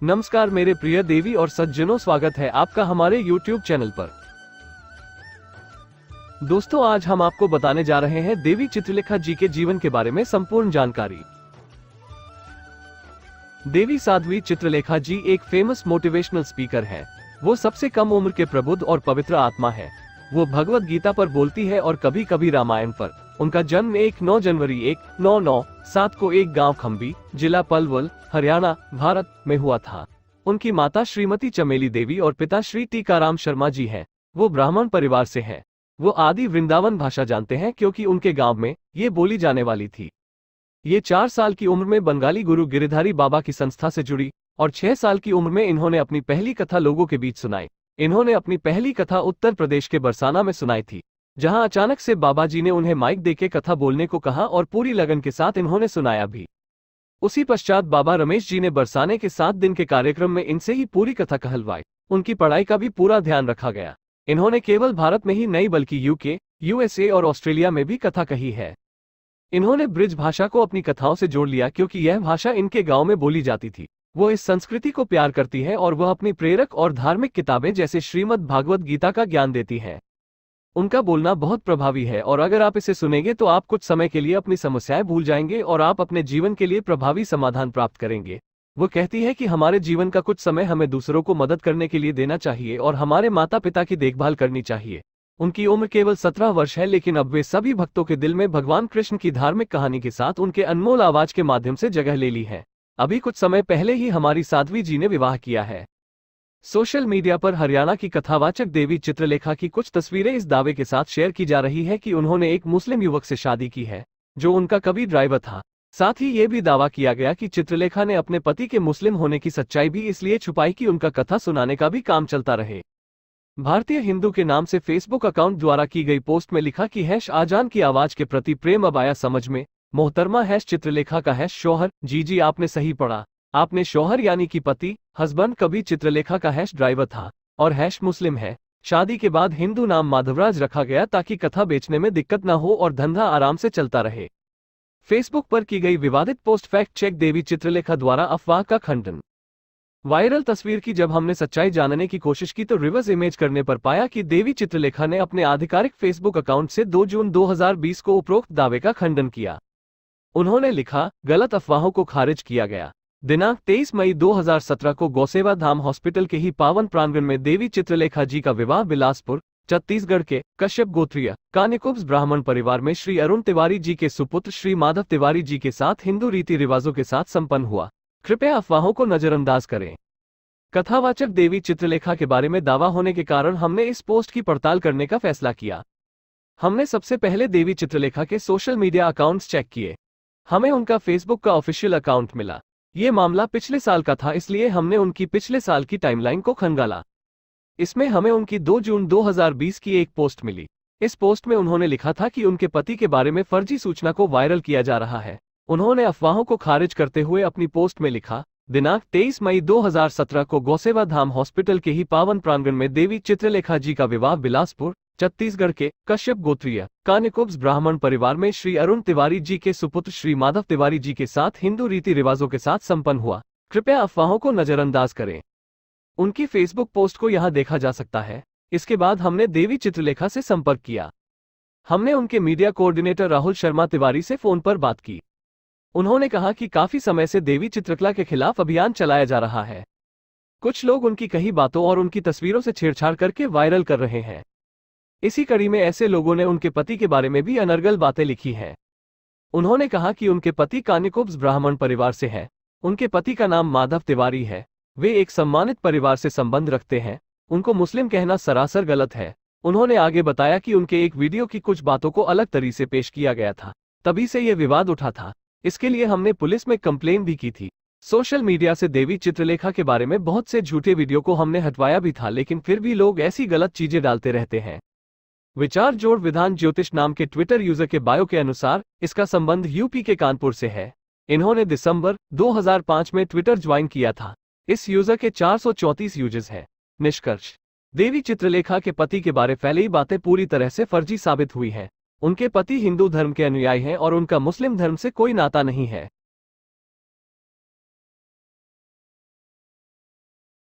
नमस्कार मेरे प्रिय देवी और सज्जनों, स्वागत है आपका हमारे YouTube चैनल पर। दोस्तों, आज हम आपको बताने जा रहे हैं देवी चित्रलेखा जी के जीवन के बारे में संपूर्ण जानकारी। देवी साध्वी चित्रलेखा जी एक फेमस मोटिवेशनल स्पीकर हैं। वो सबसे कम उम्र के प्रबुद्ध और पवित्र आत्मा है। वो भगवत गीता पर बोलती है और कभी कभी रामायण पर। उनका जन्म 9 जनवरी 1997 को एक गांव खंबी, जिला पलवल, हरियाणा, भारत में हुआ था। उनकी माता श्रीमती चमेली देवी और पिता श्री टीकाराम शर्मा जी हैं। वो ब्राह्मण परिवार से हैं। वो आदि वृंदावन भाषा जानते हैं क्योंकि उनके गांव में ये बोली जाने वाली थी। ये 4 साल की उम्र में बंगाली गुरु गिरिधारी बाबा की संस्था से जुड़ी और 6 साल की उम्र में इन्होंने अपनी पहली कथा लोगों के बीच सुनाई। इन्होंने अपनी पहली कथा उत्तर प्रदेश के बरसाना में सुनाई थी, जहां अचानक से बाबा जी ने उन्हें माइक देके कथा बोलने को कहा और पूरी लगन के साथ इन्होंने सुनाया भी। उसी पश्चात बाबा रमेश जी ने बरसाने के 7 दिन के कार्यक्रम में इनसे ही पूरी कथा कहलवाई। उनकी पढ़ाई का भी पूरा ध्यान रखा गया। इन्होंने केवल भारत में ही नहीं बल्कि यूके, यूएसए और ऑस्ट्रेलिया में भी कथा कही है। इन्होंने ब्रिज भाषा को अपनी कथाओं से जोड़ लिया क्योंकि यह भाषा इनके गांव में बोली जाती थी। वो इस संस्कृति को प्यार करती है और वह अपनी प्रेरक और धार्मिक किताबें जैसे श्रीमद् भागवत गीता का ज्ञान देती है। उनका बोलना बहुत प्रभावी है और अगर आप इसे सुनेंगे तो आप कुछ समय के लिए अपनी समस्याएं भूल जाएंगे और आप अपने जीवन के लिए प्रभावी समाधान प्राप्त करेंगे। वो कहती है कि हमारे जीवन का कुछ समय हमें दूसरों को मदद करने के लिए देना चाहिए और हमारे माता पिता की देखभाल करनी चाहिए। उनकी उम्र केवल 17 वर्ष है, लेकिन अब वे सभी भक्तों के दिल में भगवान कृष्ण की धार्मिक कहानी के साथ उनके अनमोल आवाज के माध्यम से जगह ले ली है। अभी कुछ समय पहले ही हमारी साध्वी जी ने विवाह किया है। सोशल मीडिया पर हरियाणा की कथावाचक देवी चित्रलेखा की कुछ तस्वीरें इस दावे के साथ शेयर की जा रही है कि उन्होंने एक मुस्लिम युवक से शादी की है, जो उनका कभी ड्राइवर था। साथ ही ये भी दावा किया गया कि चित्रलेखा ने अपने पति के मुस्लिम होने की सच्चाई भी इसलिए छुपाई कि उनका कथा सुनाने का भी काम चलता रहे। भारतीय हिंदू के नाम से फेसबुक अकाउंट द्वारा की गई पोस्ट में लिखा कि आजान की आवाज के प्रति प्रेम अब आया समझ में। मोहतरमा चित्रलेखा का शौहर। जी आपने सही पढ़ा। आपने शौहर यानी कि पति, हस्बैंड। कभी चित्रलेखा का ड्राइवर था और मुस्लिम है। शादी के बाद हिंदू नाम माधवराज रखा गया ताकि कथा बेचने में दिक्कत न हो और धंधा आराम से चलता रहे। फेसबुक पर की गई विवादित पोस्ट फैक्ट चेक देवी चित्रलेखा द्वारा अफवाह का खंडन। वायरल तस्वीर की जब हमने सच्चाई जानने की कोशिश की तो रिवर्स इमेज करने पर पाया कि देवी चित्रलेखा ने अपने आधिकारिक फेसबुक अकाउंट से 2 जून 2020 को उपरोक्त दावे का खंडन किया। उन्होंने लिखा, गलत अफवाहों को खारिज किया गया। दिनांक 23 मई 2017 को गौसेवा धाम हॉस्पिटल के ही पावन प्रांगण में देवी चित्रलेखा जी का विवाह बिलासपुर, छत्तीसगढ़ के कश्यप गोत्रीय कानिकुब्स ब्राह्मण परिवार में श्री अरुण तिवारी जी के सुपुत्र श्री माधव तिवारी जी के साथ हिंदू रीति रिवाजों के साथ संपन्न हुआ। कृपया अफवाहों को नजरअंदाज करें। कथावाचक देवी चित्रलेखा के बारे में दावा होने के कारण हमने इस पोस्ट की पड़ताल करने का फैसला किया। हमने सबसे पहले देवी चित्रलेखा के सोशल मीडिया अकाउंट्स चेक किए। हमें उनका फेसबुक का ऑफिशियल अकाउंट मिला। ये मामला पिछले साल का था, इसलिए हमने उनकी पिछले साल की टाइमलाइन को खंगाला। इसमें हमें उनकी 2 जून 2020 की एक पोस्ट मिली। इस पोस्ट में उन्होंने लिखा था कि उनके पति के बारे में फर्जी सूचना को वायरल किया जा रहा है। उन्होंने अफवाहों को खारिज करते हुए अपनी पोस्ट में लिखा, दिनांक 23 मई 2017 को गौसेवा धाम हॉस्पिटल के ही पावन प्रांगण में देवी चित्रलेखा जी का विवाह बिलासपुर, छत्तीसगढ़ के कश्यप गोत्रीय कानिकुब्स ब्राह्मण परिवार में श्री अरुण तिवारी जी के सुपुत्र श्री माधव तिवारी जी के साथ हिंदू रीति रिवाजों के साथ संपन्न हुआ। कृपया अफवाहों को नजरअंदाज करें। उनकी फेसबुक पोस्ट को यहां देखा जा सकता है। इसके बाद हमने देवी चित्रलेखा से संपर्क किया। हमने उनके मीडिया कोऑर्डिनेटर राहुल शर्मा तिवारी से फोन पर बात की। उन्होंने कहा कि काफी समय से देवी चित्रकला के खिलाफ अभियान चलाया जा रहा है। कुछ लोग उनकी कही बातों और उनकी तस्वीरों से छेड़छाड़ करके वायरल कर रहे हैं। इसी कड़ी में ऐसे लोगों ने उनके पति के बारे में भी अनर्गल बातें लिखी हैं। उन्होंने कहा कि उनके पति कानिकुब्स ब्राह्मण परिवार से हैं। उनके पति का नाम माधव तिवारी है। वे एक सम्मानित परिवार से संबंध रखते हैं। उनको मुस्लिम कहना सरासर गलत है। उन्होंने आगे बताया कि उनके एक वीडियो की कुछ बातों को अलग तरीके से पेश किया गया था, तभी से यह विवाद उठा था। इसके लिए हमने पुलिस में कंप्लेन भी की थी। सोशल मीडिया से देवी चित्रलेखा के बारे में बहुत से झूठे वीडियो को हमने हटवाया भी था, लेकिन फिर भी लोग ऐसी गलत चीजें डालते रहते हैं। विचार जोड़ विधान ज्योतिष नाम के ट्विटर यूजर के बायो के अनुसार इसका संबंध यूपी के कानपुर से है। इन्होंने दिसंबर 2005 में ट्विटर ज्वाइन किया था। इस यूजर के 434 यूजर्स हैं। निष्कर्ष, देवी चित्रलेखा के पति के बारे फैली बातें पूरी तरह से फर्जी साबित हुई हैं। उनके पति हिंदू धर्म के अनुयायी हैं और उनका मुस्लिम धर्म से कोई नाता नहीं है।